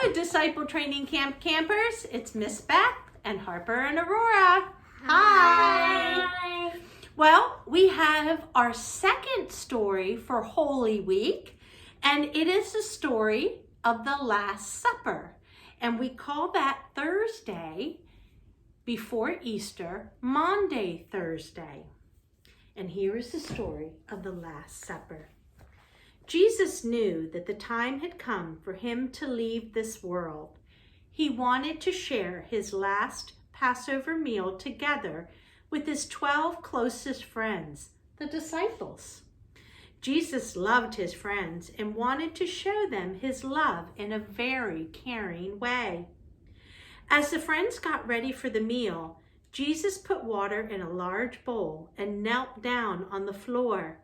Hello, Disciple Training Camp campers. It's Miss Beth and Harper and Aurora. Hi. Well, we have our second story for Holy Week, and it is the story of the Last Supper. And we call that Thursday before Easter, Maundy Thursday. And here is the story of the Last Supper. Jesus knew that the time had come for him to leave this world. He wanted to share his last Passover meal together with his 12 closest friends, the disciples. Jesus loved his friends and wanted to show them his love in a very caring way. As the friends got ready for the meal, Jesus put water in a large bowl and knelt down on the floor.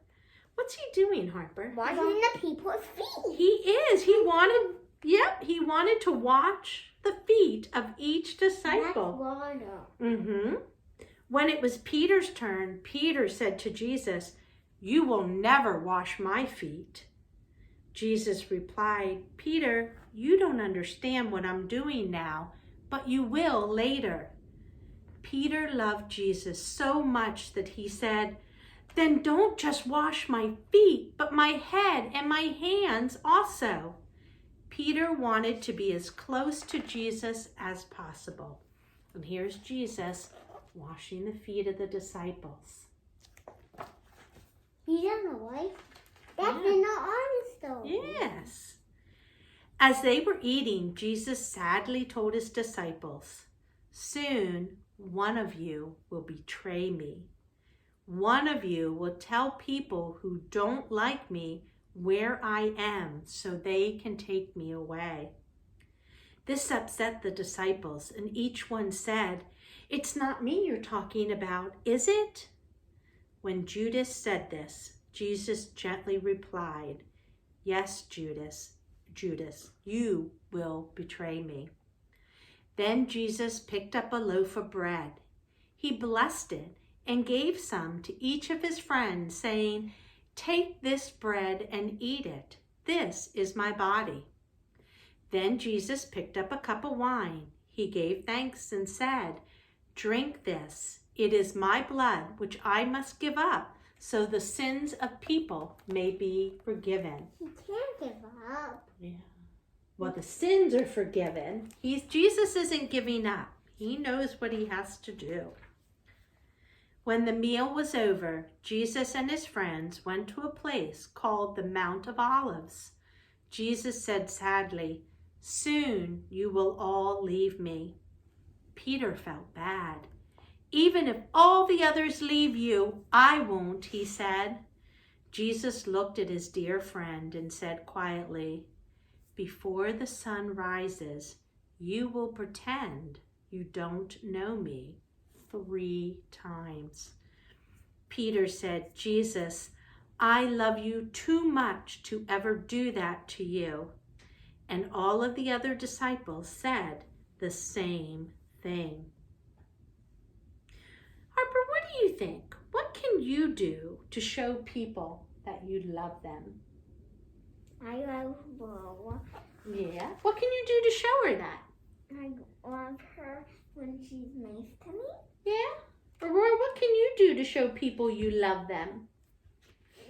What's he doing, Harper? Washing the people's feet. He is. He wanted to wash the feet of each disciple. That's water. When it was Peter's turn, Peter said to Jesus, "You will never wash my feet." Jesus replied, "Peter, you don't understand what I'm doing now, but you will later." Peter loved Jesus so much that he said, "Then don't just wash my feet, but my head and my hands also." Peter wanted to be as close to Jesus as possible. And here's Jesus washing the feet of the disciples. He doesn't like. That's in the honest though. Yes. As they were eating, Jesus sadly told his disciples, "Soon one of you will betray me. One of you will tell people who don't like me where I am so they can take me away." This upset the disciples, and each one said, "It's not me you're talking about, is it?" When Judas said this, Jesus gently replied, "Yes, Judas, you will betray me." Then Jesus picked up a loaf of bread. He blessed it and gave some to each of his friends, saying, "Take this bread and eat it. This is my body." Then Jesus picked up a cup of wine. He gave thanks and said, "Drink this. It is my blood, which I must give up, so the sins of people may be forgiven." He can't give up. Yeah. Well, the sins are forgiven. Jesus isn't giving up. He knows what he has to do. When the meal was over, Jesus and his friends went to a place called the Mount of Olives. Jesus said sadly, "Soon you will all leave me." Peter felt bad. "Even if all the others leave you, I won't," he said. Jesus looked at his dear friend and said quietly, "Before the sun rises, you will pretend you don't know me 3 times. Peter said, "Jesus, I love you too much to ever do that to you." And all of the other disciples said the same thing. Harper, what do you think? What can you do to show people that you love them? I love Lola. Yeah. What can you do to show her that? I love her when she's nice to me. Yeah? Aurora, what can you do to show people you love them?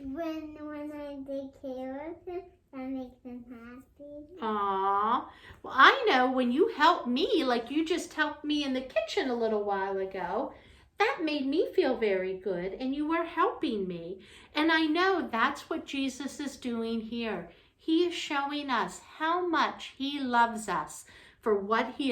When I take care of them, that makes them happy. Aw. Well, I know when you help me, like you just helped me in the kitchen a little while ago, that made me feel very good, and you were helping me. And I know that's what Jesus is doing here. He is showing us how much he loves us for what he is